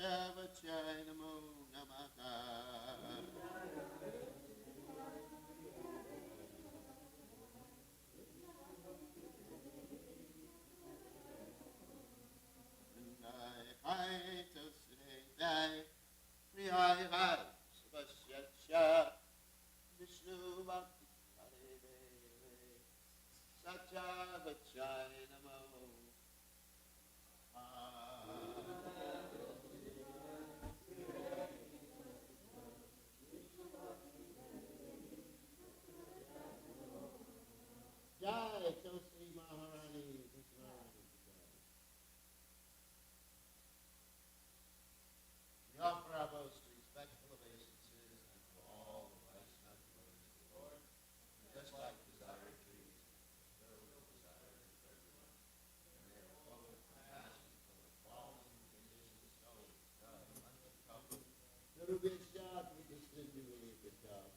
Vachai Namo Namaha. Hai to Sri Dai Sri Hai Hai Svasyacha Vishnu Bhakti Hare Sacha Vachai Namo. Jai Tulsi Maharani, Maharani. We offer our most respectful obeisances unto all the Vaishnava devotees of the Lord, who just like desire trees, their will desire of everyone, and they are full of compassion for the fallen, conditioned souls. Guru Vishya, we just did do a good job.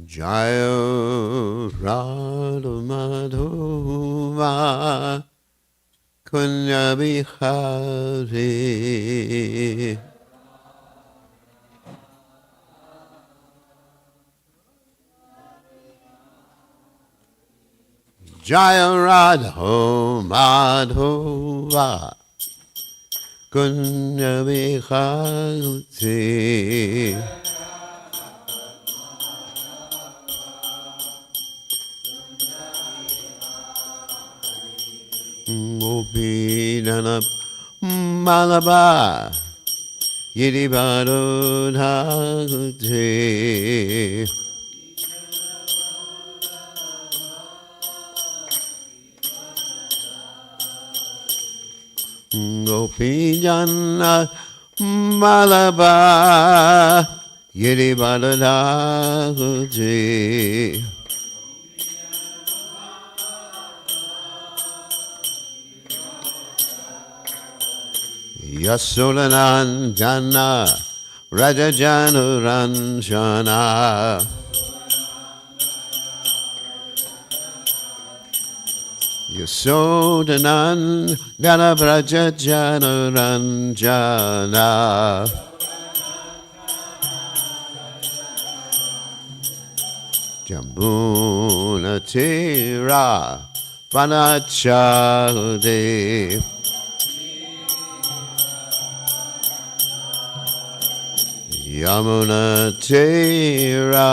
Jaya Radha Madhova Kunya Bihari Jaya Radha Madhova Kunya Bihari Gopinana Malaba Yiribaro Dhagute Gopinana Malaba Yiribaro Dhagute Yasodanandana Rajajanuranjana Yasodanandana Rajajanuranjana Jambunatira Vanachade Yamuna Tera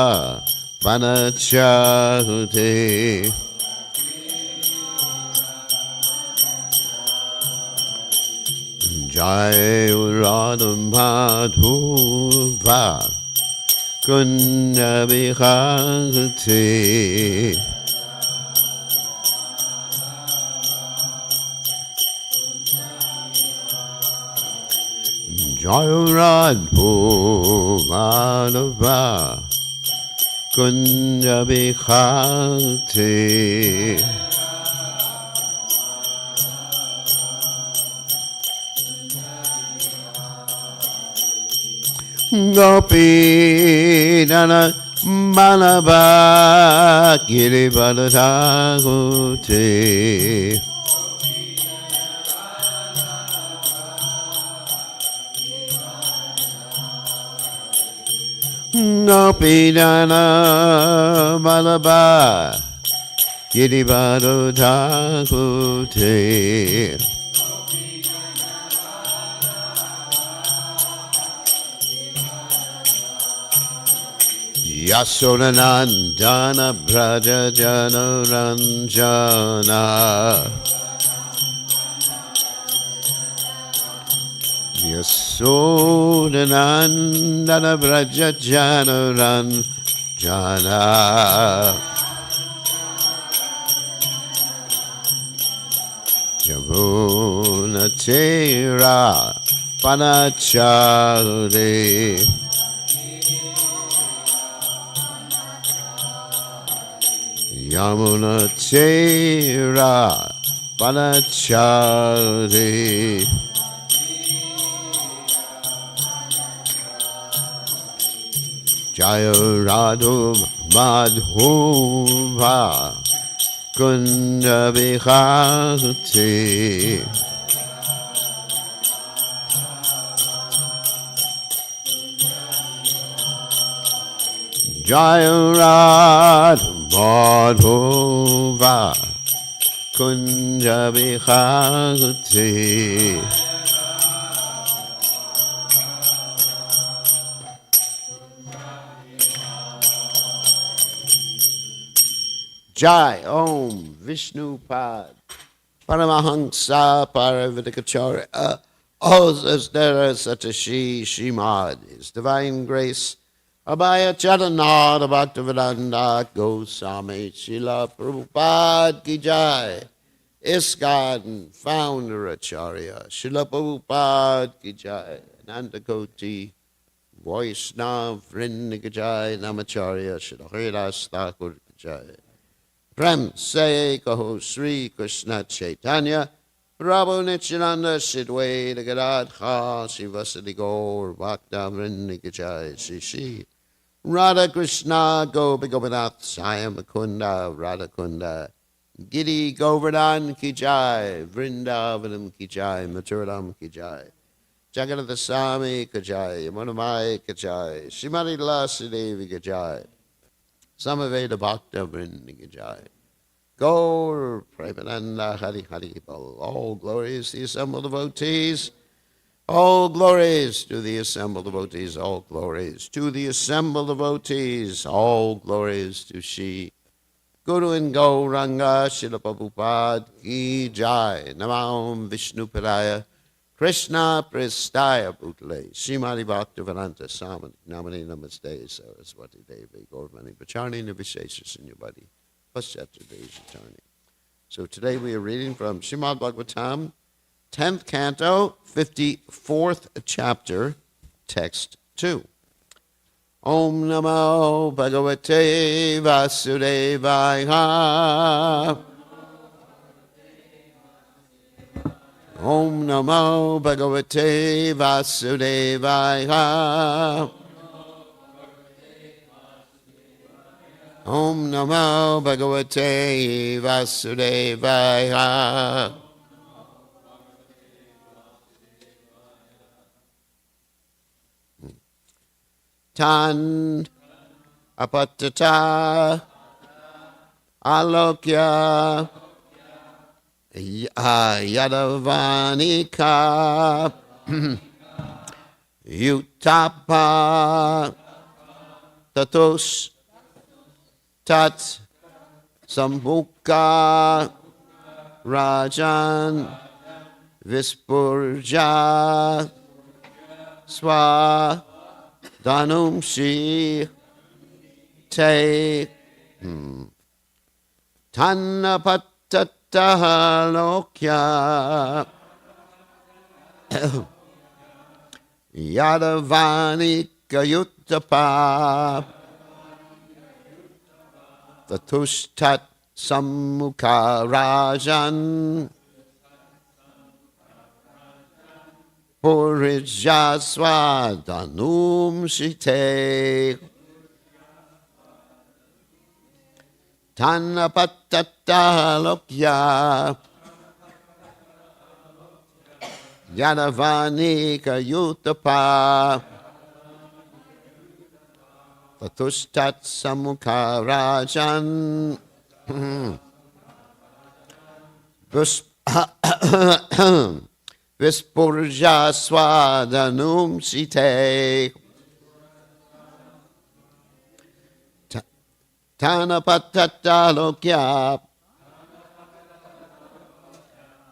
Vanachate Jai Radha Madhova Kunya Bihagate Jaya Radha Madhova Kunya Bihagate Gopi Nana Malaba Girivara Dhagute Gopi Nana Malaba Girivara Dhagute Yasodhanandana Braja Janoranjana Yasodhanandana Braja Janoranjana Yamuna Tera Panachari Yamuna Tera Panachari Jaya Radhu Madhuva Kunda Bihati Jaya Radha Madhuva Kunda Bihati Jai Om Vishnu Pad Paramahansa Paravidikacharya. Oh, says there is such a Shrimad, His Divine Grace, Abhaya Charanada Bhaktivedanta Goswami Srila Prabhupada Ki Jai. ISKCON Founder Acharya Srila Prabhupada Ki Jai. Nandakoti Vaishnava Vrinda Ki Jai. Namacharya Srila Haridas Thakur Ki Jai. Prem Se Kaho Sri Krishna Chaitanya Prabhu Nityananda Sidwaita Gadadha Sivasadi Gaur Bhakta Vrinda Ki Jai. Shri Radha Krishna Gopi Gopinath Sayam Kunda Radha Kunda Giri Govardhan Ki Jai. Vrindavanam Ki Jai. Mathuram Ki Jai. Jagannath Swami Ki Jai. Yamunamai Ki Jai. Srimati Lasidevi Ki Jai. Samaveda Bhakta Vrinda Ki Jai. Gaur Premananda Hari Hari Bol. All glories to the assembled devotees. All glories to the assembled devotees. All glories to the assembled devotees. All glories to Shri Guru and Gauranga Srila Prabhupada Ki Jai. Namam Vishnu Padaya Krishna Prestaya Bhutale Srimati Bhaktivedanta Swami Namani Namaste Saraswati Devi Gaurmani Pacharni Nivishesha Sinyabadi Paschatra Deja Charni. So today we are reading from Srimad Bhagavatam, 10th canto, 54th chapter, text 2. Om Namo Bhagavate Vasudevaya. Om Namo Bhagavate Vasudevaya. Om Namo Bhagavate Vasudevaya. Tan apatata alokya yadavanika utapa tatos tat sambuka rajan vispurja swa danumshi te tanapatata lokya yadavanika yutapa tatushtat sammukha rajan purijaswadanum shite tanapatata lokya yadavanika yutapa tatushtat sammukha rajan vispurja swadanum site Tanapatattalokya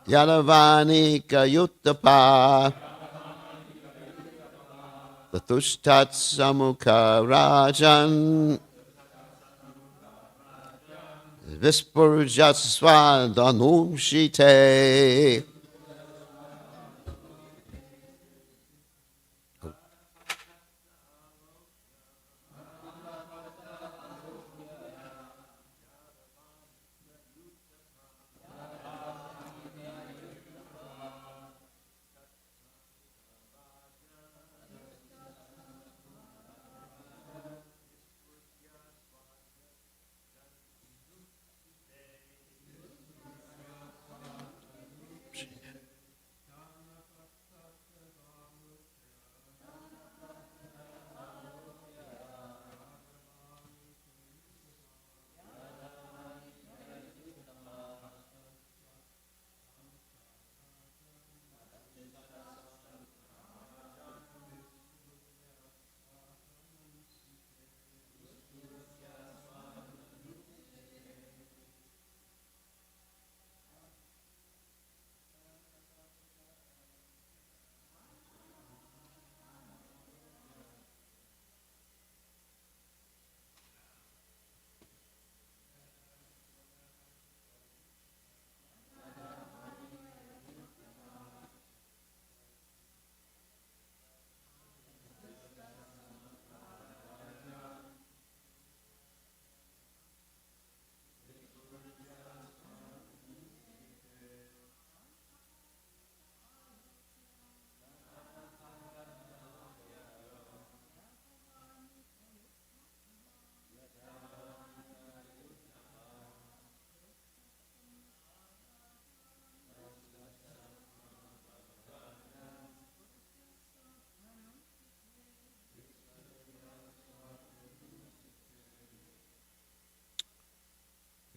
Yadavanika Yuttapa Tatushtat Samukha Rajan Vispurjasva Danumshite.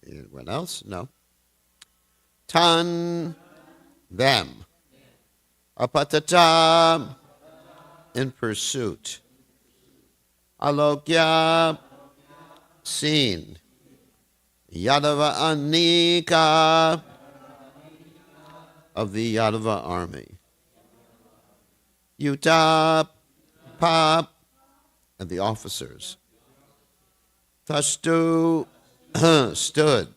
Anyone else? No. Tan, them. Apatata, in pursuit. Alokya, seen. Yadava Anika, of the Yadava army. Yuta, Pap, and the officers. Tashtu, stood.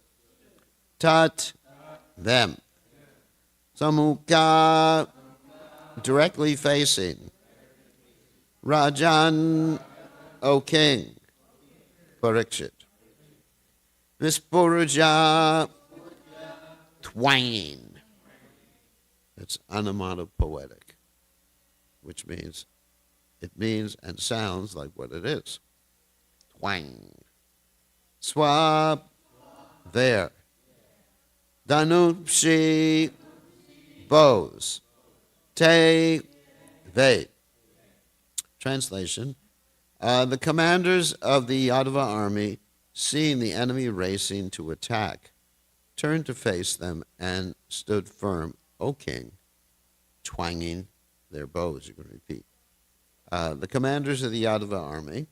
Tat, them. Samukha, directly facing. Rajan, O king. Parikshit. Vispurja, twanging. It's onomatopoetic, which means it means and sounds like what it is. Twang. Swab, there. Danupshi, bows. Te, they. Translation. The commanders of the Yadava army, seeing the enemy racing to attack, turned to face them and stood firm, O king, twanging their bows. You can repeat. The commanders of the Yadava army,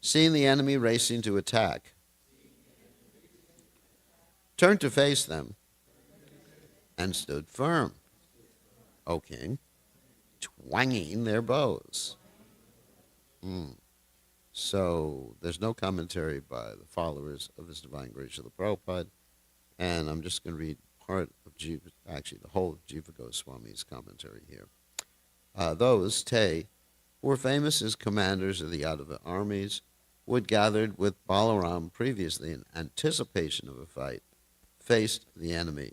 seeing the enemy racing to attack, turned to face them and stood firm, O king, twanging their bows. So there's no commentary by the followers of His Divine Grace of the Prabhupada, and I'm just going to read part of the whole of Jiva Goswami's commentary here. Those, Te, who were famous as commanders of the Yadava armies, who had gathered with Balaram previously in anticipation of a fight, faced the enemy.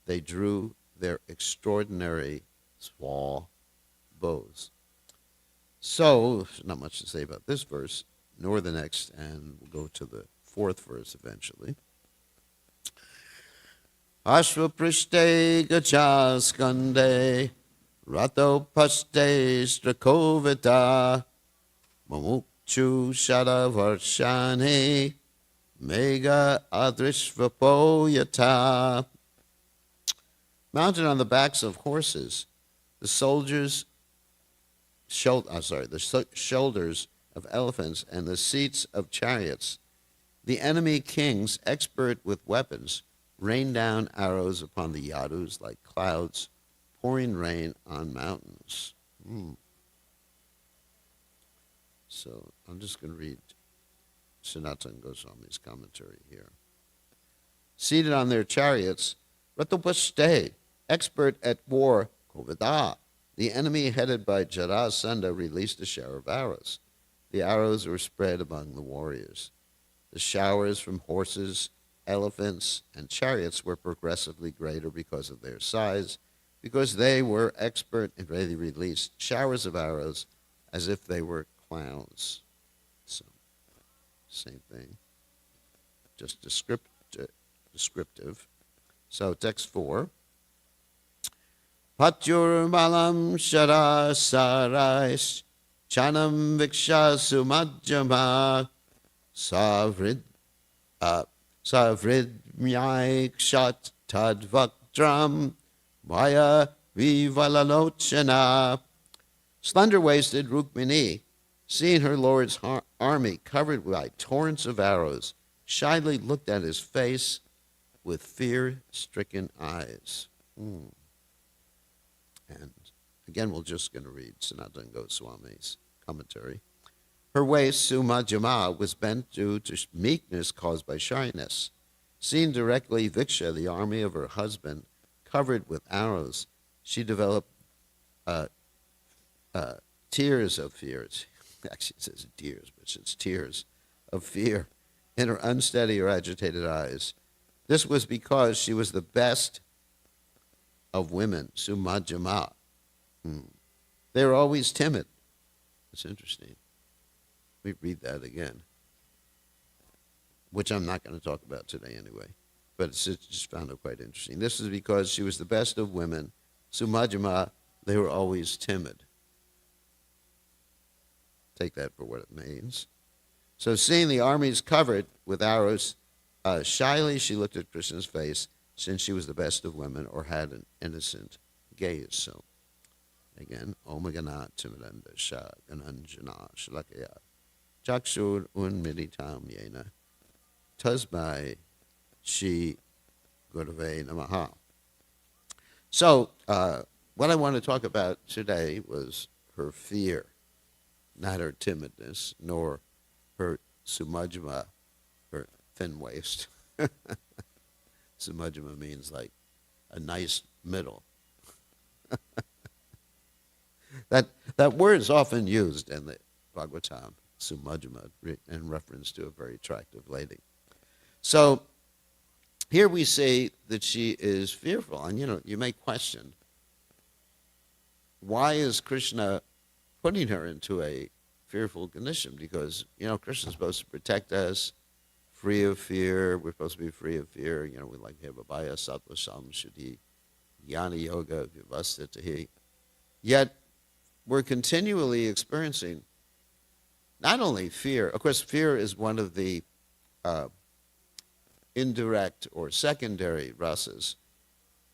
They drew their extraordinary small bows. So, not much to say about this verse, nor the next, and we'll go to the fourth verse eventually. Ashvaprishte gajaskande rato paste strakovita mamukchu shadavarshane mega adrishvapoyata. Mounted on the backs of horses, the shoulders of elephants and the seats of chariots. The enemy kings, expert with weapons, rained down arrows upon the Yadus like clouds, pouring rain on mountains. So I'm just going to read Sanatana Goswami's commentary here. Seated on their chariots, Ratopashte, expert at war, Kovada. The enemy headed by Jarasandha released a shower of arrows. The arrows were spread among the warriors. The showers from horses, elephants, and chariots were progressively greater because of their size, because they were expert and ready released showers of arrows as if they were clowns. So, same thing, just descriptive. So, text 4. Patyur malam shara sarais chanam viksha sumajjama savrid myaik tadvaktram maya vivalalochana. Slender-waisted Rukmini, seeing her lord's army covered by torrents of arrows, shyly looked at his face with fear-stricken eyes. And again, we're just going to read Sanatana Goswami's commentary. Her waist, Sumajama, was bent due to meekness caused by shyness. Seeing directly Viksha, the army of her husband, covered with arrows, she developed tears of fear. Actually, it says tears, but it's tears of fear in her unsteady or agitated eyes. This was because she was the best of women, Sumajama. They were always timid. It's interesting. We read that again, which I'm not going to talk about today anyway, but it's just found it quite interesting. This is because she was the best of women, Sumajama. They were always timid. Take that for what it means. So seeing the armies covered with arrows, shyly she looked at Krishna's face, since she was the best of women or had an innocent gaze. So again, Omagana Timidanda Shah Gananjana Shalakaya Chakshur Unmiditam Yena Tasmai Shi Gurave Namaha. So what I want to talk about today was her fear, not her timidness, nor her sumajma, her thin waist. Sumajma means like a nice middle. That word is often used in the Bhagavatam, sumajma, in reference to a very attractive lady. So here we see that she is fearful. And you may question, why is Krishna putting her into a fearful condition? Because, Krishna's supposed to protect us, free of fear. We're supposed to be free of fear. We like to have abhaya, sattva, samshuddhi, jnana yoga, vivastitahi. Yet, we're continually experiencing not only fear. Of course, fear is one of the indirect or secondary rasas.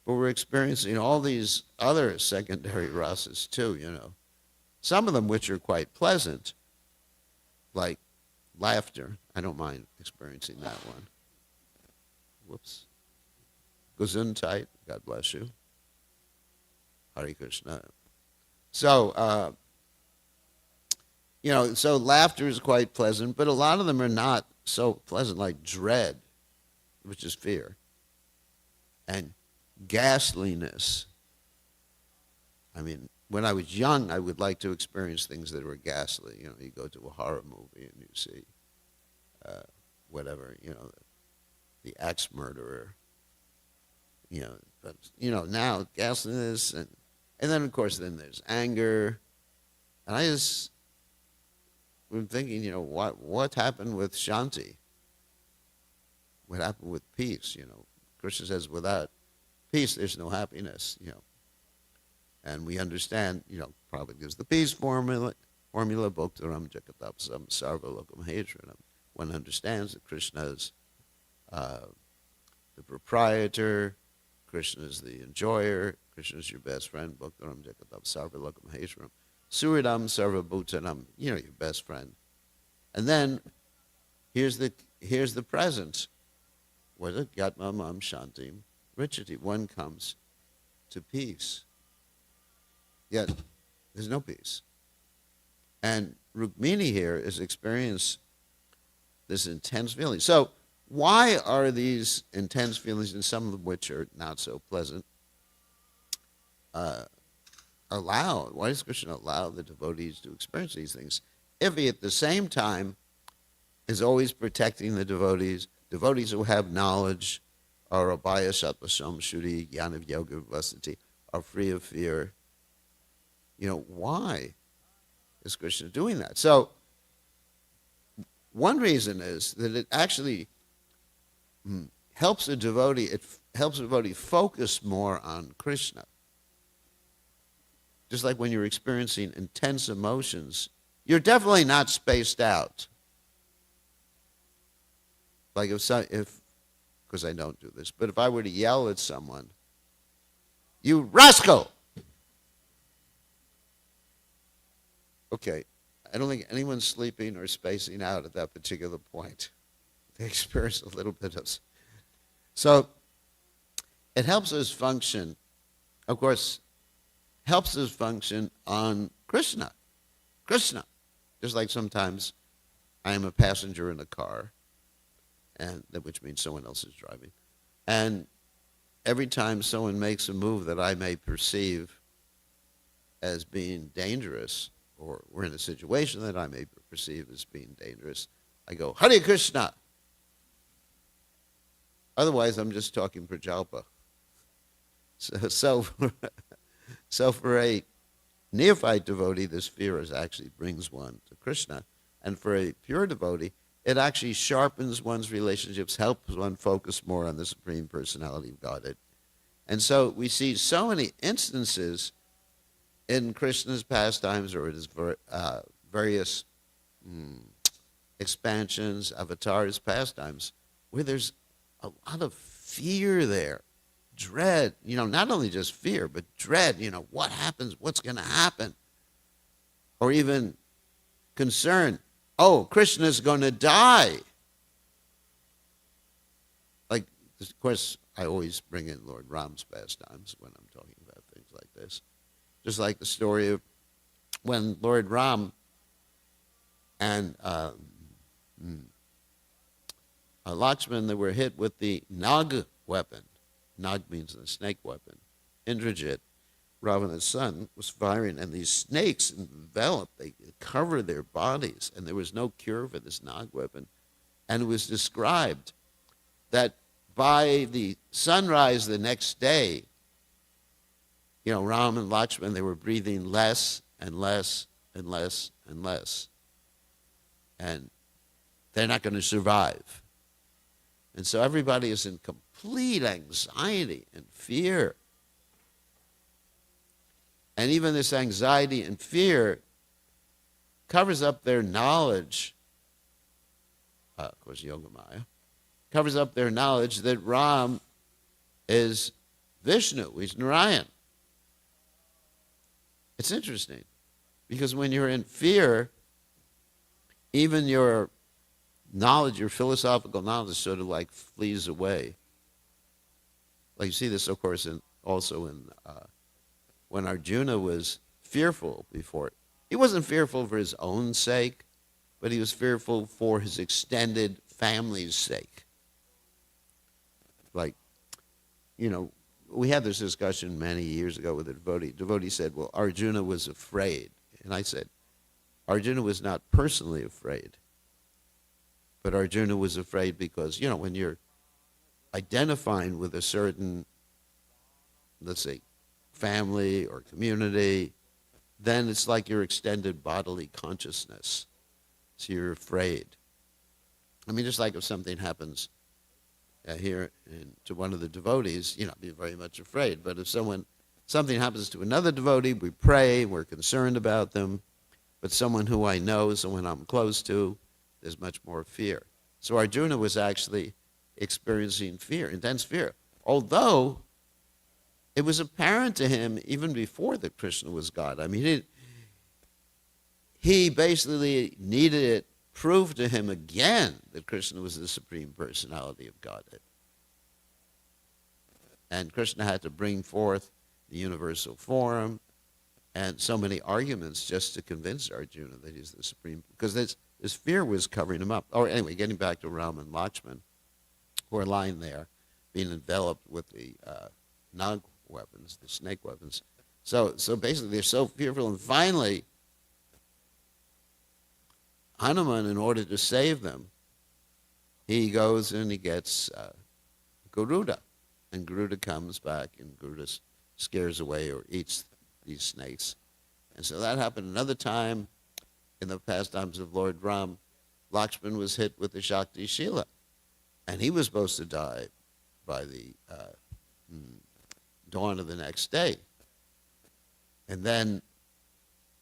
But we're experiencing all these other secondary rasas too, Some of them which are quite pleasant, like laughter. I don't mind experiencing that one. Whoops. Gesundheit, God bless you. Hare Krishna. So, so laughter is quite pleasant, but a lot of them are not so pleasant, like dread, which is fear, and ghastliness. I mean, when I was young, I would like to experience things that were ghastly. You go to a horror movie and you see whatever, the axe murderer. But now ghastliness, and then of course then there's anger, and I just been thinking, what happened with Shanti? What happened with peace? Krishna says, without peace, there's no happiness. And we understand, Prabhupada gives the peace formula, Bhoktaram Jakatapsam Sarva Lokam Hedranam. One understands that Krishna is the proprietor, Krishna is the enjoyer, Krishna is your best friend, Bhoktaram Jakatap Sarva Lokam Hedranam. Suridam Sarva Bhutanam, your best friend. And then here's the presence. What is it? Yatmamam Shantim Richati. One comes to peace. Yet there's no peace. And Rukmini here is experiencing this intense feeling. So why are these intense feelings, and some of which are not so pleasant, allowed? Why does Krishna allow the devotees to experience these things if he at the same time is always protecting the devotees who have knowledge, are abhaya sattva samshuddhi, jnana yoga vasati, are free of fear? Why is Krishna doing that? So one reason is that it actually helps a devotee focus more on Krishna. Just like when you're experiencing intense emotions, you're definitely not spaced out. Like because I don't do this, but if I were to yell at someone, "You rascal!" Okay, I don't think anyone's sleeping or spacing out at that particular point. They experience a little bit of... So it helps us function, of course, helps us function on Krishna. Just like sometimes I am a passenger in a car, which means someone else is driving. And every time someone makes a move that I may perceive as being dangerous, or we're in a situation that I may perceive as being dangerous, I go, Hare Krishna. Otherwise, I'm just talking prajalpa. So for a neophyte devotee, this fear actually brings one to Krishna. And for a pure devotee, it actually sharpens one's relationships, helps one focus more on the Supreme Personality of Godhead. And so we see so many instances in Krishna's pastimes or his various expansions, avatars, pastimes, where there's a lot of fear there, dread, not only just fear, but dread, what happens, what's going to happen, or even concern, Krishna's going to die. Like, of course, I always bring in Lord Ram's pastimes when I'm talking about things like this. Just like the story of when Lord Ram and Lakshman, they were hit with the Nag weapon. Nag means the snake weapon. Indrajit, Ravana's son, was firing, and these snakes enveloped, they covered their bodies, and there was no cure for this Nag weapon. And it was described that by the sunrise the next day, Ram and Lakshman, they were breathing less and less and less and less. And they're not going to survive. And so everybody is in complete anxiety and fear. And even this anxiety and fear covers up their knowledge, of course, Yogamaya, covers up their knowledge that Ram is Vishnu, he's Narayan. It's interesting, because when you're in fear, even your knowledge, your philosophical knowledge, sort of like flees away. Like you see this, of course, also in when Arjuna was fearful before. He wasn't fearful for his own sake, but he was fearful for his extended family's sake. Like, we had this discussion many years ago with a devotee. Devotee said, well, Arjuna was afraid. And I said, Arjuna was not personally afraid. But Arjuna was afraid because, when you're identifying with a certain, let's say, family or community, then it's like your extended bodily consciousness. So you're afraid. I mean, just like if something happens here to one of the devotees, I'd be very much afraid. But if something happens to another devotee, we pray, we're concerned about them. But someone who I know, someone I'm close to, there's much more fear. So Arjuna was actually experiencing fear, intense fear. Although it was apparent to him even before that Krishna was God. I mean, he basically needed it prove to him again that Krishna was the Supreme Personality of Godhead. And Krishna had to bring forth the universal form and so many arguments just to convince Arjuna that he's the Supreme, because this fear was covering him up. Or anyway, getting back to Ram and Lakshman, who are lying there, being enveloped with the nag weapons, the snake weapons. So basically, they're so fearful, and finally, Hanuman, in order to save them, he goes and he gets Garuda, and Garuda comes back, and Garuda scares away or eats these snakes. And so that happened another time in the pastimes of Lord Ram. Lakshman was hit with the Shakti Shila, and he was supposed to die by the dawn of the next day. And then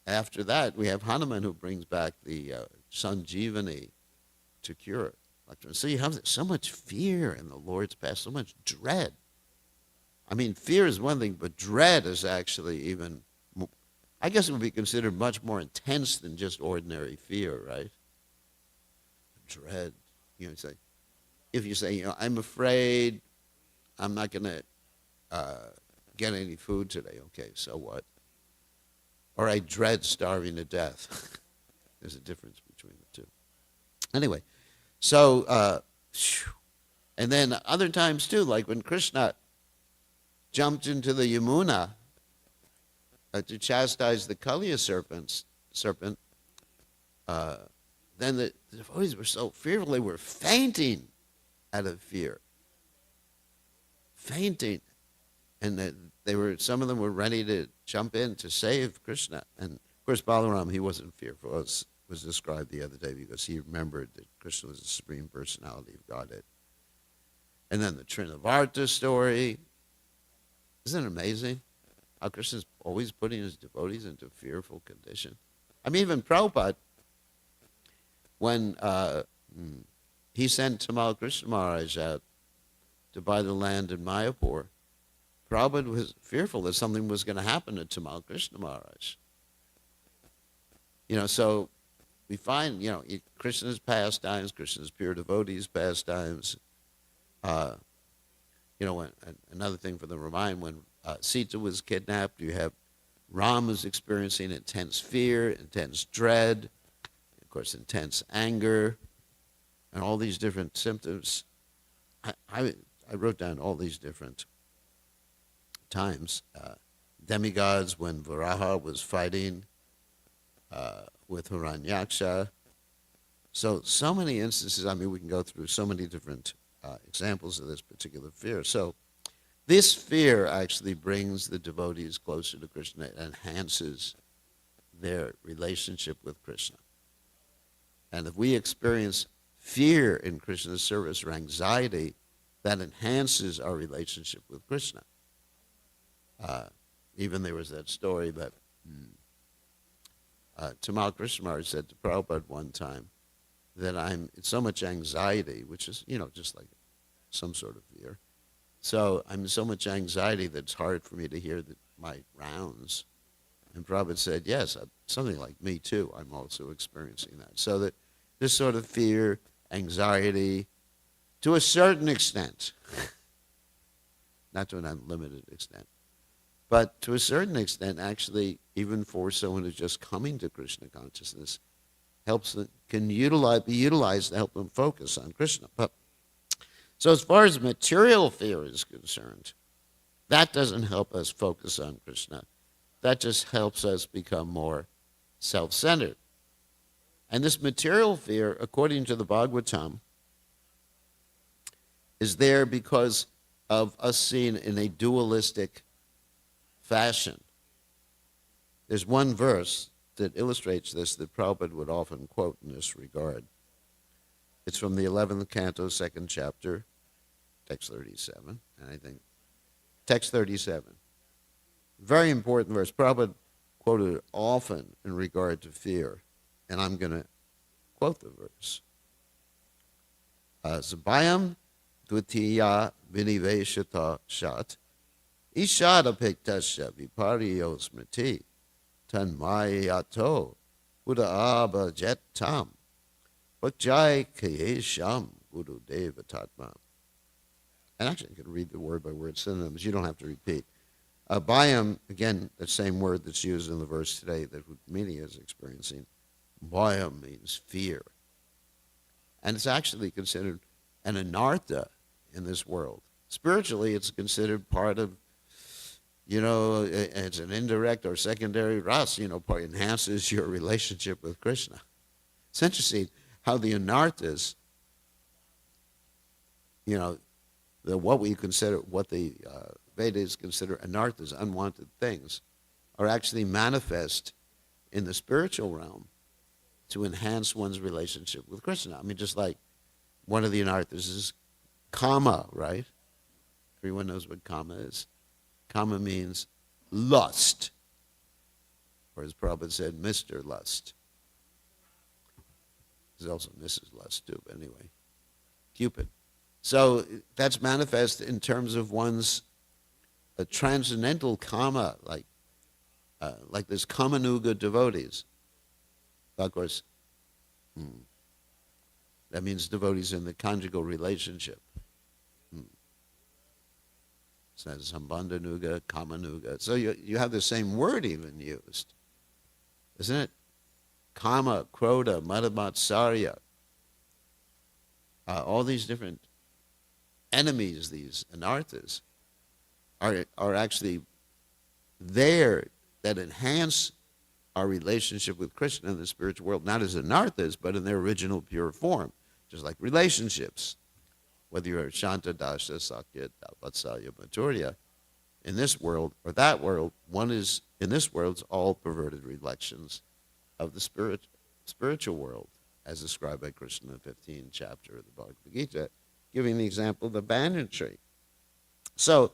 after that, we have Hanuman, who brings back the Sanjeevani to cure Lakshman. So you have so much fear in the Lord's past, so much dread. I mean, fear is one thing, but dread is actually even, I guess it would be considered much more intense than just ordinary fear, right? Dread. If you say, I'm afraid I'm not going to get any food today. Okay, so what? Or I dread starving to death. There's a difference between the two. Anyway, so, and then other times too, like when Krishna jumped into the Yamuna to chastise the Kaliya serpent, then the devotees were so fearful they were fainting out of fear. Fainting. And some of them were ready to jump in to save Krishna. And of course, Balaram, he wasn't fearful, as was described the other day, because he remembered that Krishna was the Supreme Personality of Godhead. And then the Trinavarta story. Isn't it amazing how Krishna's always putting his devotees into fearful condition? I mean, even Prabhupada, when he sent Tamal Krishna Maharaj out to buy the land in Mayapur, Prabhupada was fearful that something was going to happen to Tamal Krishna Maharaj. So we find, Krishna's pastimes, Krishna's pure devotees' pastimes. Another thing for the Ramayana, when Sita was kidnapped, you have Ram was experiencing intense fear, intense dread, of course, intense anger, and all these different symptoms. I wrote down all these different times. Demigods, when Varaha was fighting with Hiranyaksha. So many instances. I mean, we can go through so many different examples of this particular fear. So this fear actually brings the devotees closer to Krishna and enhances their relationship with Krishna. And if we experience fear in Krishna's service or anxiety, that enhances our relationship with Krishna. Even there was that story that Tamal Krishna Maharaj said to Prabhupada one time that I'm in so much anxiety, which is, just like some sort of fear. So I'm in so much anxiety that it's hard for me to hear my rounds. And Prabhupada said, yes, something like me too. I'm also experiencing that. So that this sort of fear, anxiety, to a certain extent, not to an unlimited extent, but to a certain extent, actually, even for someone who's just coming to Krishna consciousness, can be utilized to help them focus on Krishna. So as far as material fear is concerned, that doesn't help us focus on Krishna. That just helps us become more self-centered. And this material fear, according to the Bhagavatam, is there because of us seeing in a dualistic fashion. There's one verse that illustrates this that Prabhupada would often quote in this regard. It's from the 11th canto, 2nd chapter, text 37, and I think text 37. Very important verse. Prabhupada quoted it often in regard to fear, and I'm going to quote the verse. Zabhayam dvitiya viniveshata shat ishadapektasya vipariyo smriti tanmayato buddha abhajet tam Pakjai Kaye Sham Guru Deva Tatma. And actually, I could read the word by word synonyms. You don't have to repeat. Bhayam, again, the same word that's used in the verse today that Rukmini is experiencing. Bhayam means fear. And it's actually considered an anartha in this world. Spiritually, it's considered part of, it's an indirect or secondary ras, part enhances your relationship with Krishna. It's interesting how the anarthas, what the Vedas consider anarthas, unwanted things, are actually manifest in the spiritual realm to enhance one's relationship with Krishna. I mean, just like one of the anarthas is kama, right? Everyone knows what kama is. Kama means lust, or as Prabhupada said, Mr. Lust. There's also Mrs. Lust too, but anyway, Cupid. So that's manifest in terms of one's transcendental kama, like this kamanuga devotees. Of course, that means devotees in the conjugal relationship. So that's sambandhanuga, kamanuga. So you have the same word even used, isn't it? Kama, Krodha, Madhamatsarya. All these different enemies, these anarthas, are actually there that enhance our relationship with Krishna in the spiritual world, not as anarthas, but in their original pure form, just like relationships. Whether you're Shanta, Dasha, Sakya, Vatsalya, Maturya, in this world or that world, in this world, it's all perverted reflections of the spiritual world, as described by Krishna in the 15th chapter of the Bhagavad Gita, giving the example of the banyan tree. So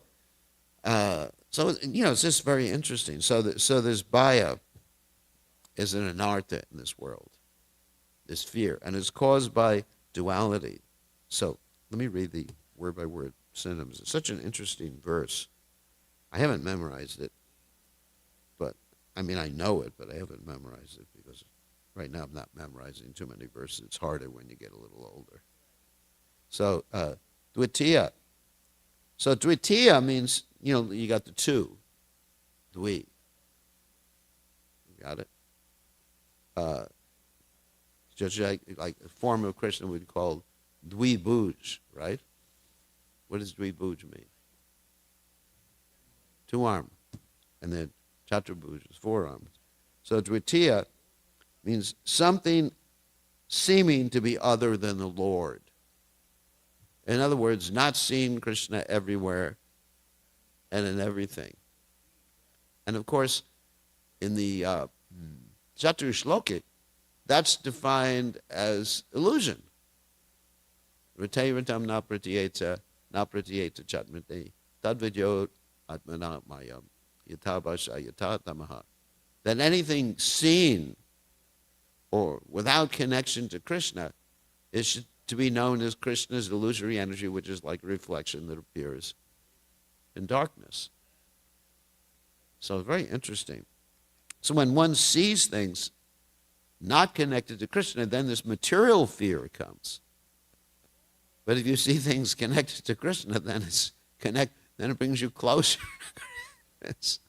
it's just very interesting. So this bhaya is an anartha in this world, this fear, and it's caused by duality. So let me read the word by word synonyms. It's such an interesting verse. I haven't memorized it, but I know it, but I haven't memorized it because right now I'm not memorizing too many verses. It's harder when you get a little older. So, dvitiya. So, dvitiya means, you got the two. Dvi. You got it? Just like a form of Krishna we'd call dvibhuj, right? What does dvibhuj mean? Two arms. And then chaturabhuj is four arms. So, dvitiya means something seeming to be other than the Lord. In other words, not seeing Krishna everywhere and in everything. And of course, in the Chatur Shloki, that's defined as illusion. Ritayratam na pratyeta chatmati tadvidyot atmana mayam yatabasha yatatamaha. That anything seen or without connection to Krishna is to be known as Krishna's illusory energy, which is like a reflection that appears in darkness. So it's very interesting. So when one sees things not connected to Krishna, then this material fear comes. But if you see things connected to Krishna, then it brings you closer. It's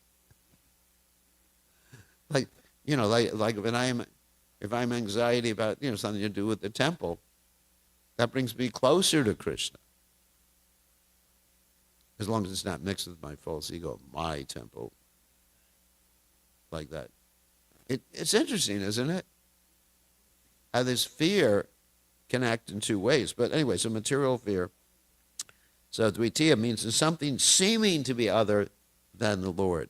like if I'm anxiety about something to do with the temple, that brings me closer to Krishna. As long as it's not mixed with my false ego, my temple. Like that. It's interesting, isn't it? How this fear can act in two ways. But anyway, so material fear. So dvitiya means there's something seeming to be other than the Lord.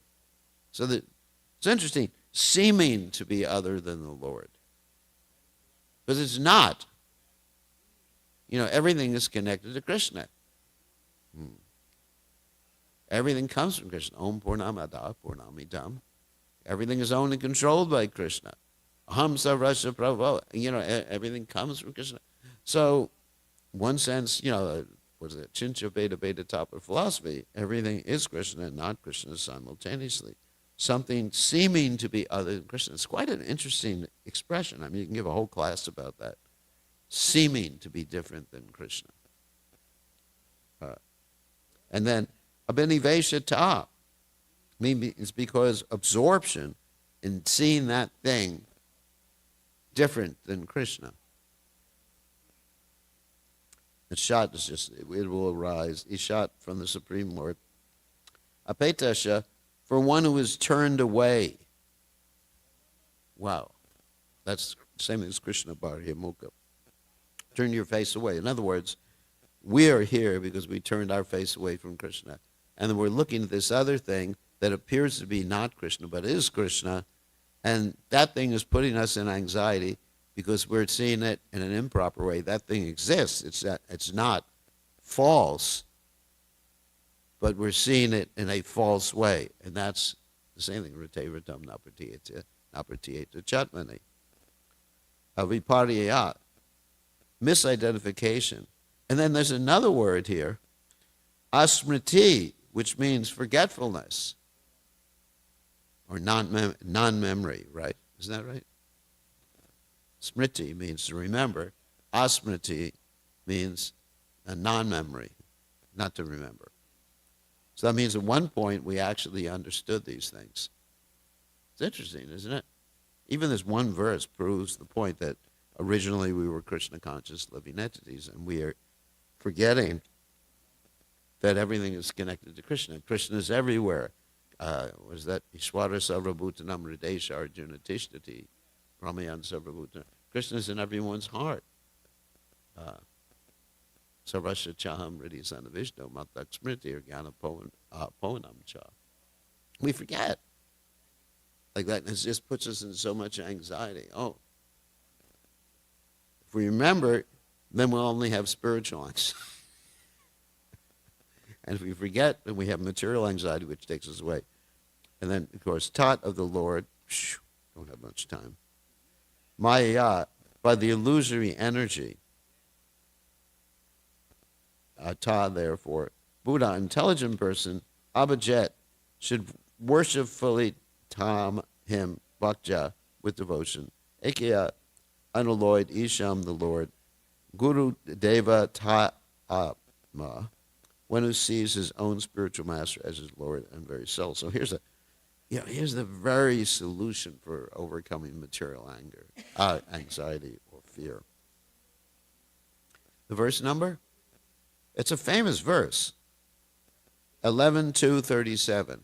So it's interesting, seeming to be other than the Lord. Because it's not. Everything is connected to Krishna. Everything comes from Krishna. Om Purnamada Purnamidam. Everything is owned and controlled by Krishna. Aham Sarvasya Prabhu. Everything comes from Krishna. So, one sense, what is it? Chincha Beta Tapa philosophy. Everything is Krishna and not Krishna simultaneously. Something seeming to be other than Krishna. It's quite an interesting expression. You can give a whole class about that. seeming to be different than Krishna. And then abhinivesha ta means because absorption in seeing that thing different than Krishna. Ishat is just, it will arise. Ishat from the Supreme Lord. Apetasha, for one who is turned away. Wow. That's the same as Krishna Bharya Mukha. Turn your face away. In other words, we are here because we turned our face away from Krishna. And then we're looking at this other thing that appears to be not Krishna, but is Krishna. And that thing is putting us in anxiety because we're seeing it in an improper way. That thing exists. It's not false, but we're seeing it in a false way. And that's the same thing. Rite ritam napratiyeta chatmani. Viparya, misidentification. And then there's another word here, asmriti, which means forgetfulness or non-memory, right? Isn't that right? Smriti means to remember. Asmriti means a non-memory, not to remember. So that means at one point we actually understood these things. It's interesting, isn't it? Even this one verse proves the point that originally we were Krishna-conscious living entities, and we are forgetting that everything is connected to Krishna. Krishna is everywhere. Was that Ishwara Sarvabhutanam Hridesha Arjuna Tishtati Brahmayan Sarvabhutanam? Krishna is in everyone's heart. Sarvasya Chaham Hridi Sanavishno Matak Smriti or Jnana Pohanam Cha. We forget. Like that, and it just puts us in so much anxiety. Oh, if we remember, then we'll only have spiritual anxiety. And if we forget, then we have material anxiety, which takes us away. And then, of course, taught of the Lord, don't have much time. Maya, by the illusory energy. Ta, therefore, Buddha, intelligent person, abhajet, should worshipfully tam him, bhaktya, with devotion. Ekya, unalloyed, Isham, the Lord. Guru Deva ta atma, one who sees his own spiritual master as his Lord and very self. So here's the very solution for overcoming material anxiety or fear. The verse number? It's a famous verse. 11:2:37.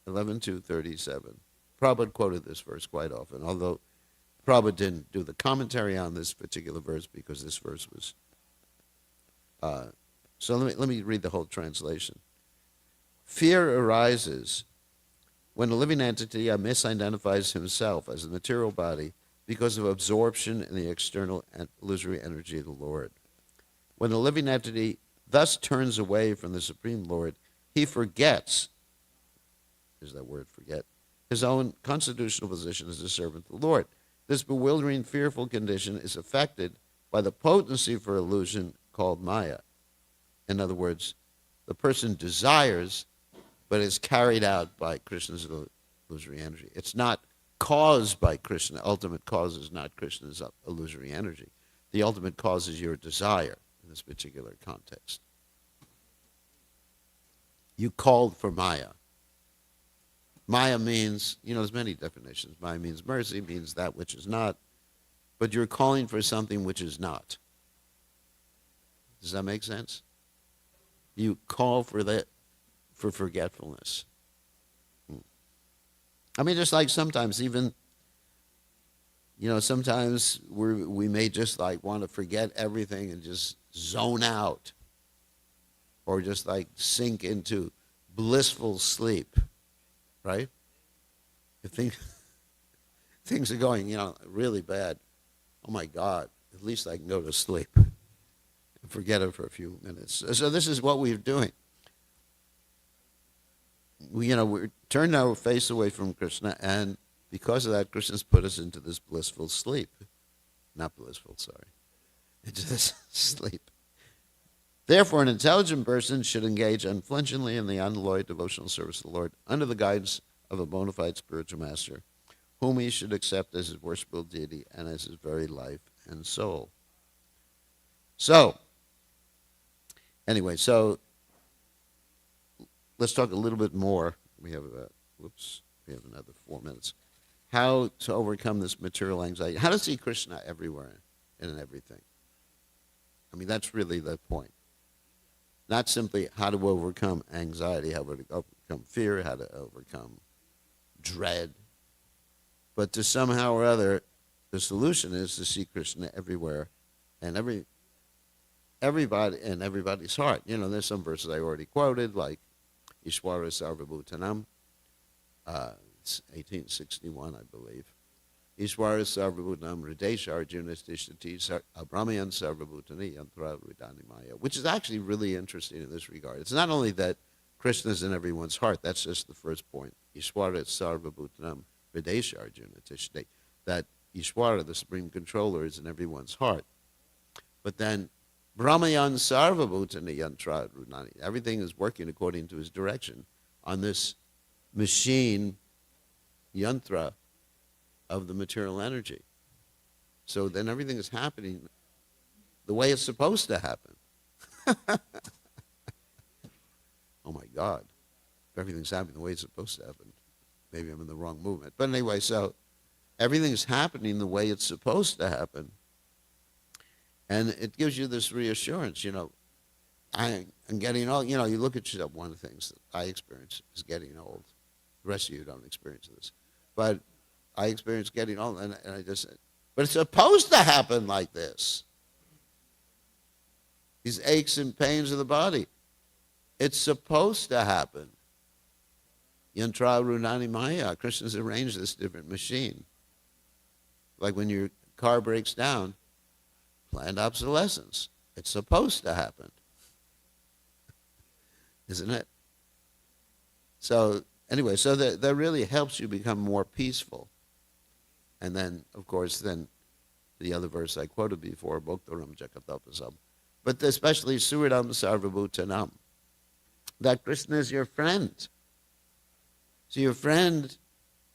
11:2:37. Prabhupada quoted this verse quite often, although Prabhupada didn't do the commentary on this particular verse because this verse was. So let me read the whole translation. Fear arises when a living entity misidentifies himself as a material body because of absorption in the external and illusory energy of the Lord. When a living entity thus turns away from the Supreme Lord, he forgets, is that word forget, his own constitutional position as a servant of the Lord. This bewildering, fearful condition is affected by the potency for illusion called Maya. In other words, the person desires, but is carried out by Krishna's illusory energy. It's not caused by Krishna. Ultimate cause is not Krishna's illusory energy. The ultimate cause is your desire in this particular context. You called for Maya. Maya means, there's many definitions. Maya means mercy, means that which is not. But you're calling for something which is not. Does that make sense? You call for forgetfulness. I mean, just like sometimes even, sometimes we may just like want to forget everything and just zone out. Or just like sink into blissful sleep. Right? If things are going, really bad, oh my God, at least I can go to sleep and forget it for a few minutes. So this is what we're doing. We're turning our face away from Krishna, and because of that, Krishna's put us into this blissful sleep. Not blissful, sorry. Into this sleep. Therefore, an intelligent person should engage unflinchingly in the unalloyed devotional service of the Lord under the guidance of a bona fide spiritual master, whom he should accept as his worshipful deity and as his very life and soul. So, anyway, so let's talk a little bit more. We have another 4 minutes. How to overcome this material anxiety. How to see Krishna everywhere and in everything. I mean, that's really the point. Not simply how to overcome anxiety, how to overcome fear, how to overcome dread, but to somehow or other, the solution is to see Krishna everywhere and everybody in everybody's heart. You know, there's some verses I already quoted, like Ishwara Sarvabhutanam, 1861, I believe. Ishwara Sarvabhutanam Hridesha Arjuna Tishtati Brahmayan Sarvabhutani Yantra Rudanimaya, which is actually really interesting in this regard. It's not only that Krishna is in everyone's heart, that's just the first point. Ishwara Sarvabhutanam Hridesha Arjuna Tishtati, that Ishwara, the Supreme Controller, is in everyone's heart. But then Brahmayan Sarvabhutani Yantra Rudani, everything is working according to his direction on this machine yantra of the material energy. So then everything is happening the way it's supposed to happen. Oh my God. If everything's happening the way it's supposed to happen, maybe I'm in the wrong movement. But anyway, so everything's happening the way it's supposed to happen. And it gives you this reassurance, you know, I'm getting old. You know, you look at yourself, one of the things that I experience is getting old. The rest of you don't experience this. But I experience getting old, and I just said, but it's supposed to happen like this. These aches and pains of the body. It's supposed to happen. Yantra Runani Maya. Krishna's arranged this different machine. Like when your car breaks down, planned obsolescence. It's supposed to happen. Isn't it? So, anyway, so that really helps you become more peaceful. And then, of course, then the other verse I quoted before, Bhoktaram Jakatapasam, but especially Suridam Sarvabhutanam, that Krishna is your friend. So your friend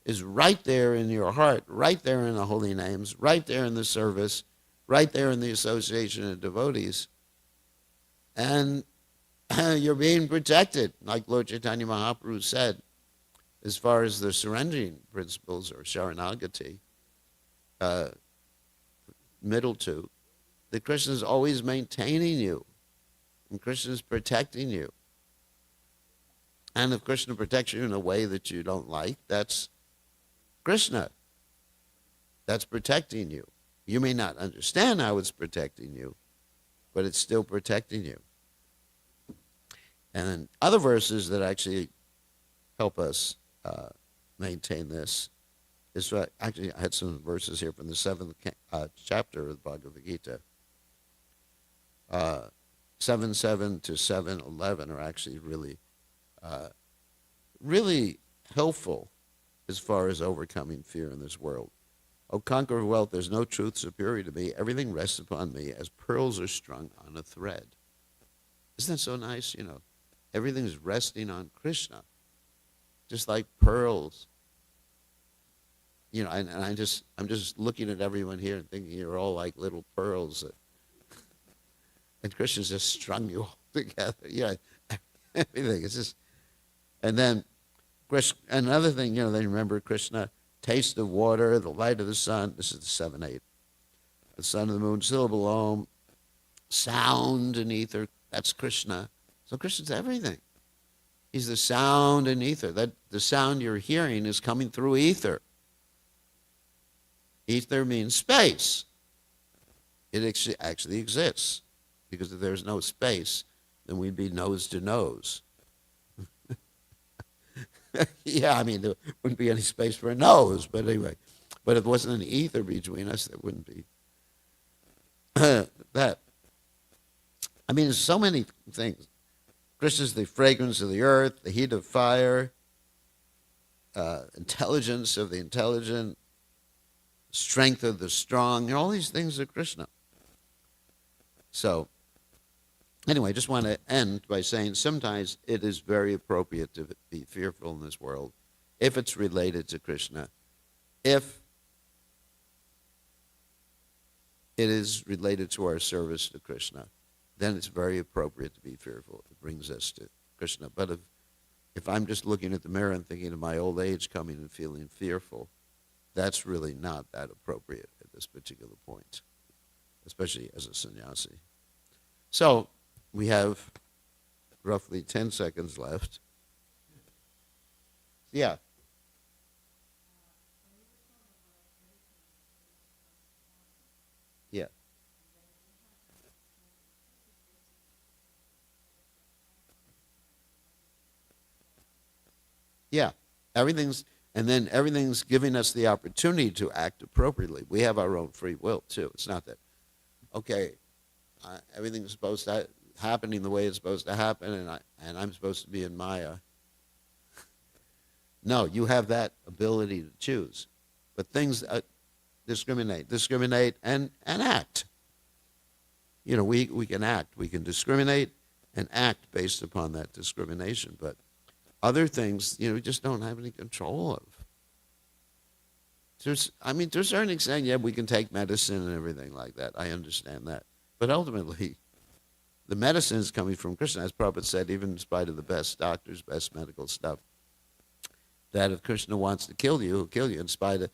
is right there in your heart, right there in the holy names, right there in the service, right there in the association of devotees. And you're being protected, like Lord Chaitanya Mahaprabhu said, as far as the surrendering principles or Sharanagati, middle two, that Krishna is always maintaining you, and Krishna is protecting you. And if Krishna protects you in a way that you don't like, that's Krishna. That's protecting you. You may not understand how it's protecting you, but it's still protecting you. And then other verses that actually help us maintain this is actually I had some verses here from the 7th chapter of the Bhagavad Gita. 7:7 to 7:11 are actually really helpful as far as overcoming fear in this world. O conqueror of wealth, there's no truth superior to me. Everything rests upon me as pearls are strung on a thread. Isn't that so nice? You know, everything's resting on Krishna, just like pearls. You know, and I'm just looking at everyone here and thinking you're all like little pearls, and Krishna's just strung you all together. Yeah, everything. It's just, and then another thing, you know, they remember Krishna. Taste of water, the light of the sun. This is the 7-8. The sun of the moon, syllable om, sound and ether. That's Krishna. So Krishna's everything. He's the sound and ether. That the sound you're hearing is coming through ether. Ether means space. It actually exists. Because if there's no space, then we'd be nose to nose. Yeah, I mean, there wouldn't be any space for a nose, but anyway. But if there wasn't an ether between us, there wouldn't be that. I mean, there's so many things. Krishna's the fragrance of the earth, the heat of fire, intelligence of the intelligent, strength of the strong. All these things are Krishna. So, anyway, I just want to end by saying sometimes it is very appropriate to be fearful in this world if it's related to Krishna. if it is related to our service to Krishna, then it's very appropriate to be fearful. It brings us to Krishna. But if I'm just looking at the mirror and thinking of my old age coming and feeling fearful, that's really not that appropriate at this particular point, especially as a sannyasi. So we have roughly 10 seconds left. Yeah. Yeah. Yeah. Everything's giving us the opportunity to act appropriately. We have our own free will too. It's not that, okay, everything's supposed to happening the way it's supposed to happen, and I'm supposed to be in Maya. No, you have that ability to choose. But things discriminate, and act. You know, we can act. We can discriminate and act based upon that discrimination. But other things, we just don't have any control of. To a certain extent, yeah, we can take medicine and everything like that. I understand that. But ultimately, the medicine is coming from Krishna. As Prabhupada said, even in spite of the best doctors, best medical stuff, that if Krishna wants to kill you, he'll kill you in spite of,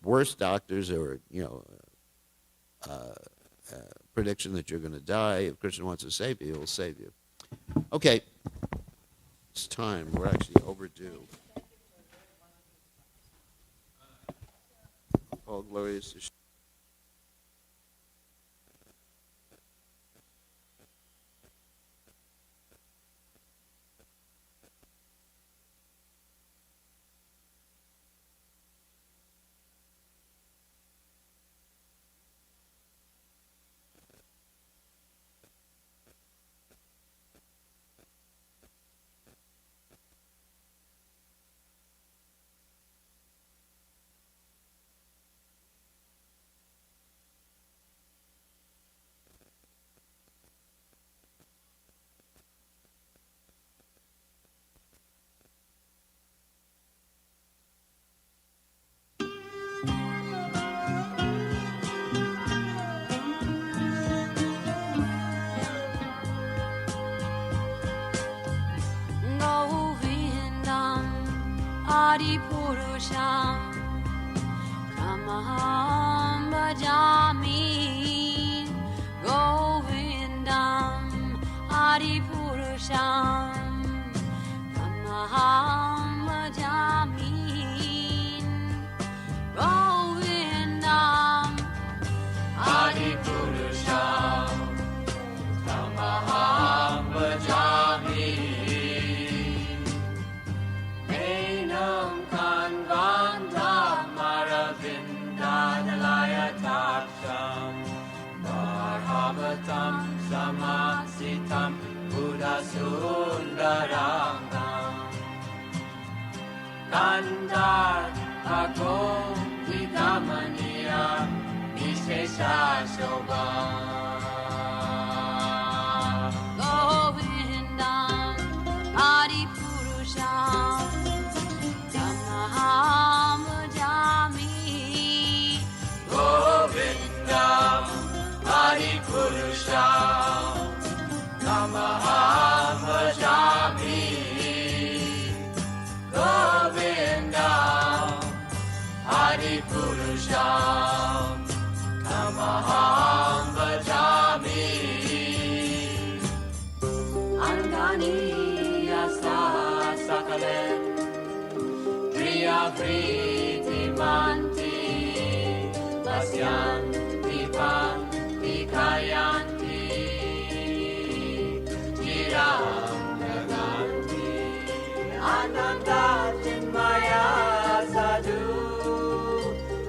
worse doctors or, prediction that you're going to die. If Krishna wants to save you, he'll save you. Okay. It's time. We're actually overdue. All glorious to Adipurusham Tamaham Bhajami Govindam Adipurusham Tamaham Bhajami Govindam Adipurusham Tamaham Bhajami Bhagavatam Samasitam Buddha Sundarangam Kandar Agom Vidamaniya Vishesha Shobham Govindam Adipurusham Tamaham Bhajami Govindam Adipurusham Tamaham Bhajami Govindam Adipurusham Tamaham Bhajami Angani Yasa Sakalen Kriya Vriti Manti Vasyan Dipan Kayanti Jiram Naganti Ananda Chinmaya Sadhu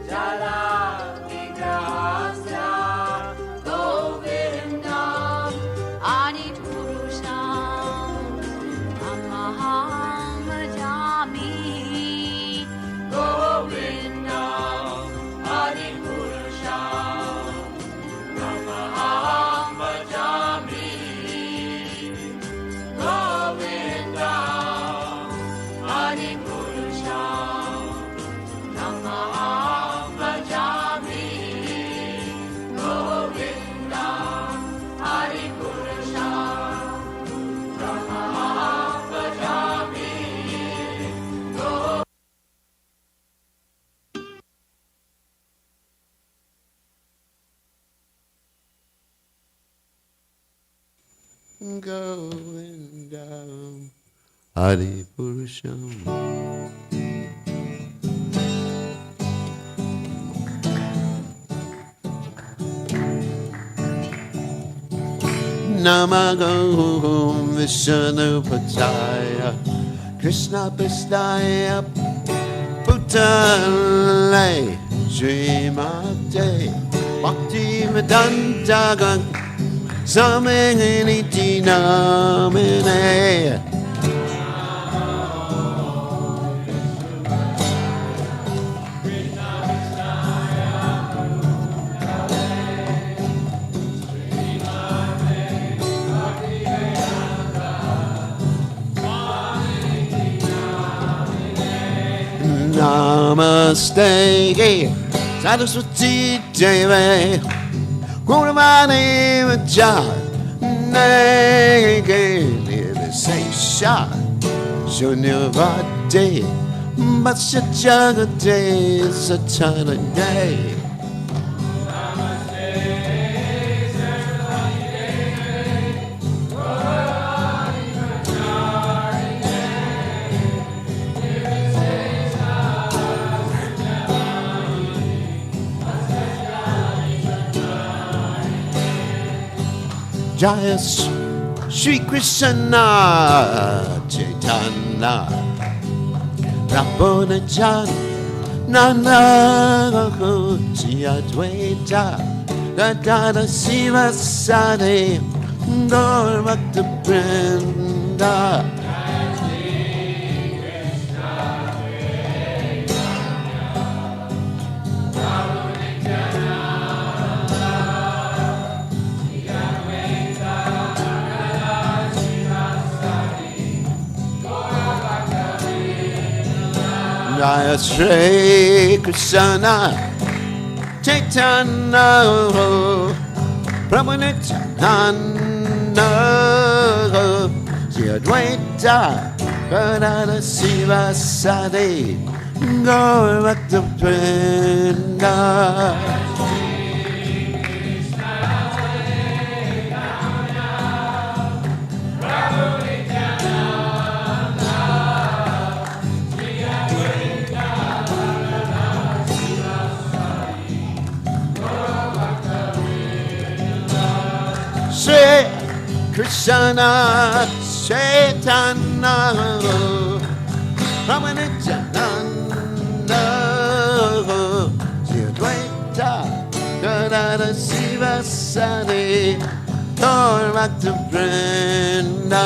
Jala Vigrahasya Govindam Adipurusham Tamaham Bhajami Govindam Adipurusham Govindam Hari Purusham. Namago Vishnu Pataya Krishna Pistaya Putale Srimate Bhakti Vedanta Samaniti Namine Namaste Saraswati Devi Gurmani Vajay Nege Nivesesha Shunyavati Matsya Jagate Satana Day Jaya Shri Krishna Chaitanya Prabhu Nana Advaita Gadada Siva Sade Gaur Bhakta Vrinda Jaya Shri Krishna Chaitanya Prabhu Nityananda Shri Advaita Gadada Siva Sade Gaur Bhakta Vrinda Shri Krishna Chaitanya Prabhu Nityananda Shri Advaita Gadada Siva Sade Gaur Bhakta Vrinda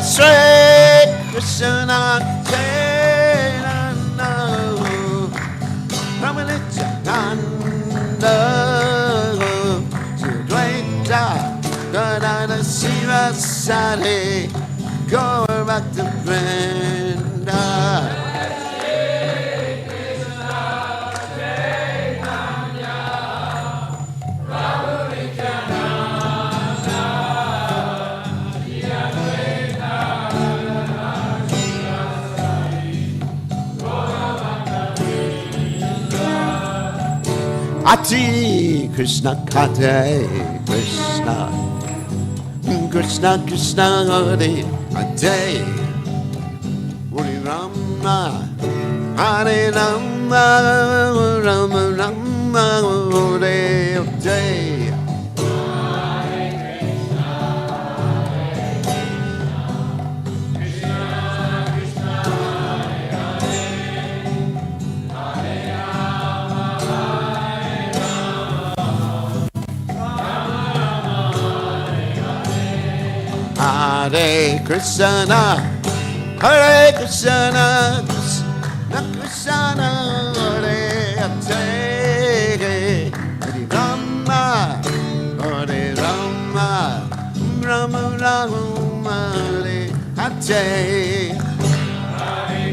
Shri Krishna Chaitanya Prabhu Nityananda Shri Advaita Gadada Siva Sade Gaur Bhakta Vrinda Ati Krishna Kate Krishna Krishna Krishna Hare Ate Hare Rama Hare Rama Rama Rama Hare Ate Hare Krishna, Hare Krishna, Krishna Krishna, Hare Hare, Hare Rama, Hare Rama, Rama Rama, Hare Hare. Hare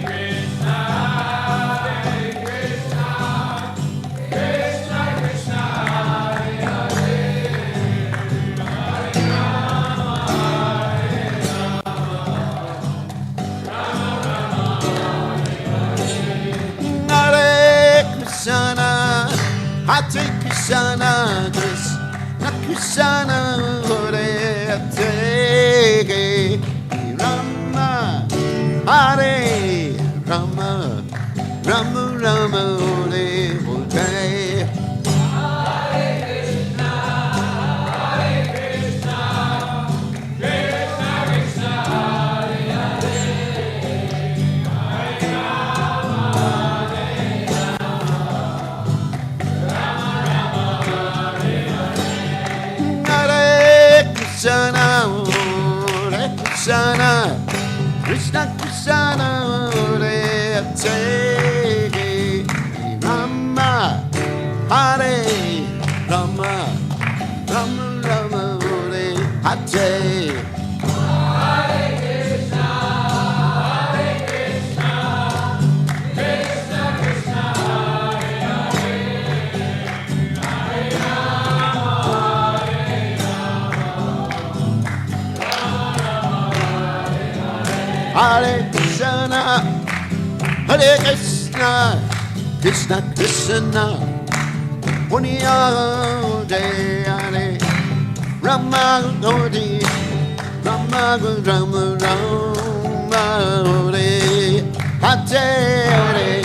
Hare Krishna, Krishna Krishna, Hare Hare, Rama, Hare Rama, Rama Rama, Hare Hare. Krishna, Krishna Krishna, Hare Hare, Rama, Hare Rama, Rama Rama, Hare Hare. Hare Krishna, Hare Krishna, Krishna Krishna, Hare Hare, Rama Hare, Rama Rama Rama, Hare Hare.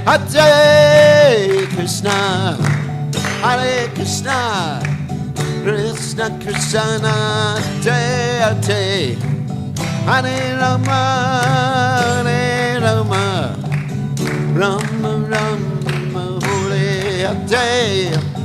Hare Krishna, Hare Krishna, Krishna Krishna, Hare Hare, Hare Rama, Hare Rama, Rama Rama, Hare Hare.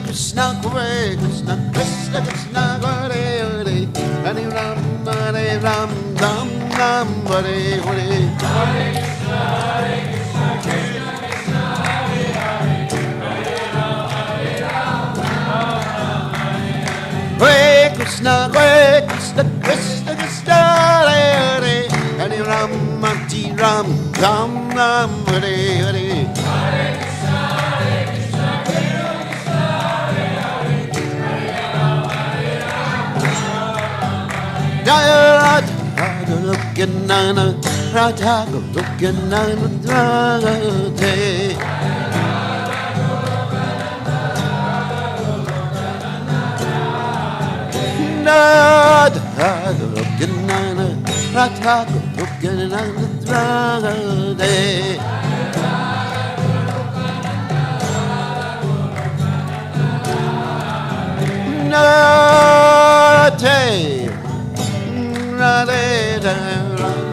Krishna, Hare Krishna, Krishna Krishna, Hare Hare, Hare Ram, Hare Ram, Ram Ram, Hare Hare. Hare Krishna, Krishna Krishna, Hare Hare, Hare Ram, Hare Ram, Ram Ram, Hare Krishna, Krishna Krishna, Hare Hare, Hare Ram, Hare Ram, Ram Ram, Hare Hare. Jaya Radha Golokanana, Radha Golokanana, Radhe. Radha Golokanana, Radha Golokanana, Radhe. Radhe. Radhe, Radhe, Radhe.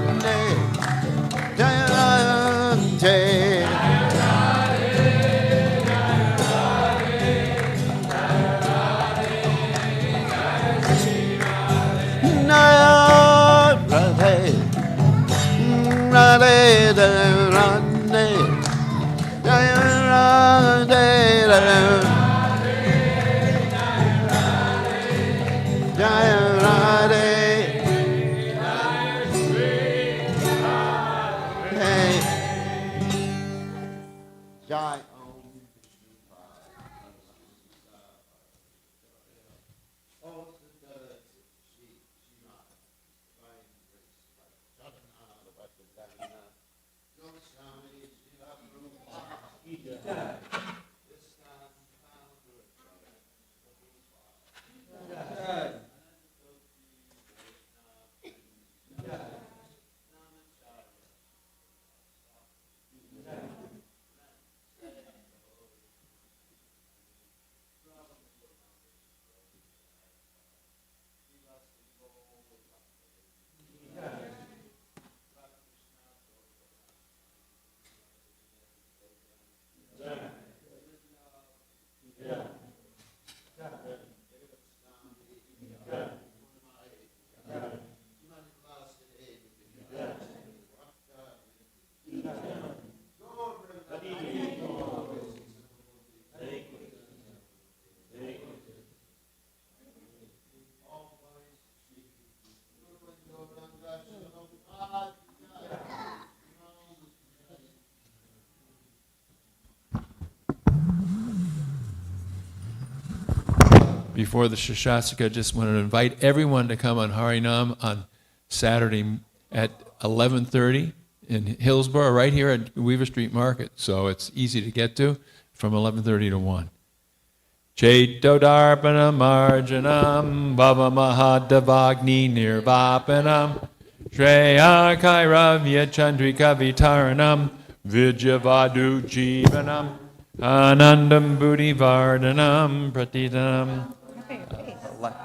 Yeah. before the Shashastika, just want to invite everyone to come on Harinam on Saturday at 11:30 in Hillsborough, right here at Weaver Street Market. So it's easy to get to from 11:30 to 1. Chaitodarpana marjanam bhava mahadavagni nirvapanam Shreya Kairavya Chandrika Vitaranam Vijavadu Jivanam Anandam Buddhi Vardhanam Pratidanam. What?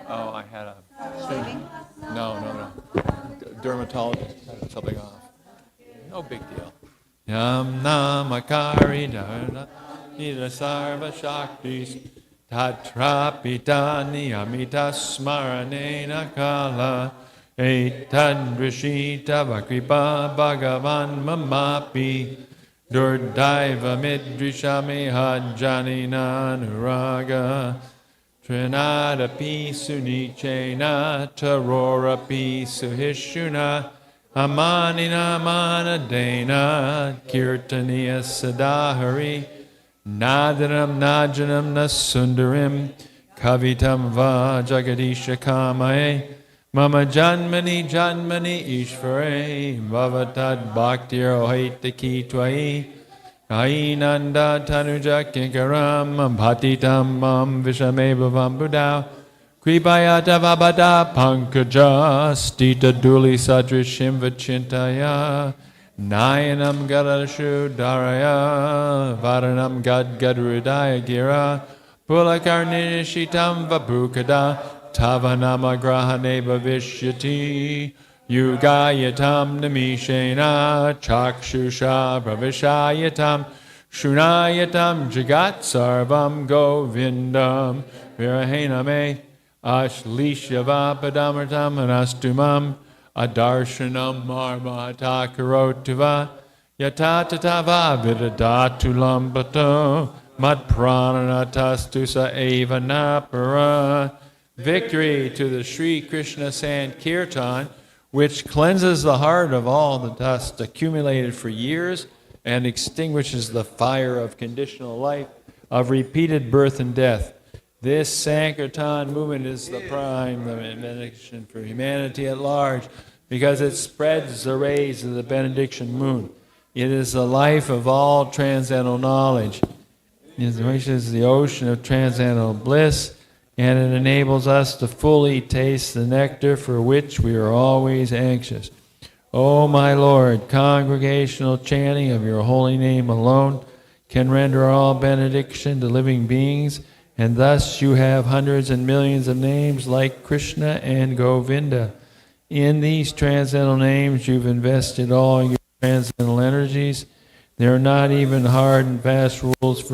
Oh, I had a thing. No. Dermatologist had something off. No big deal. Yam namakari dharna nida sarva shaktis tatrapitani amita smaranena kala Etad Rishita Vakripa Bhagavan Mamapi Durdaiva Midrishame Hajjanina Nuraga Trinada Pi Sunichena Tarora Pi Suhishuna Amanina Manadena Kirtaniya Sadahari Nadaram Najanam Nasundarim Kavitam Va Jagadisha Kamae Mama Janmani Ishvare Bhavatad Bhaktir Ohaitaki Twai Ainanda Tanuja Kinkaram Bhatitam Mam Vishame Bhavam Buddha Kripayata Vabada Pankaja Stita Duli Sadrishim Vachintaya Nayanam Gadashu Daraya Varanam Gad Gadrudaya Gira Pulakarnishitam Vabukada Tavanama grahane bhavishyati yugayatam namishena chakshusha bhavishayatam shunayatam jagat sarvam govindam virahename ashlishyavapadamritam anastumam adarshanam marmahata karotuva yatatatava vidadatulam bato matprananatastusa eva napara. Victory to the Sri Krishna Sankirtan, which cleanses the heart of all the dust accumulated for years and extinguishes the fire of conditional life, of repeated birth and death. This Sankirtan movement is the prime benediction for humanity at large, because it spreads the rays of the benediction moon. It is the life of all transcendental knowledge. It is the ocean of transcendental bliss, and it enables us to fully taste the nectar for which we are always anxious. O my Lord, congregational chanting of your holy name alone can render all benediction to living beings, and thus you have hundreds and millions of names like Krishna and Govinda. In these transcendental names you've invested all your transcendental energies. There are not even hard and fast rules for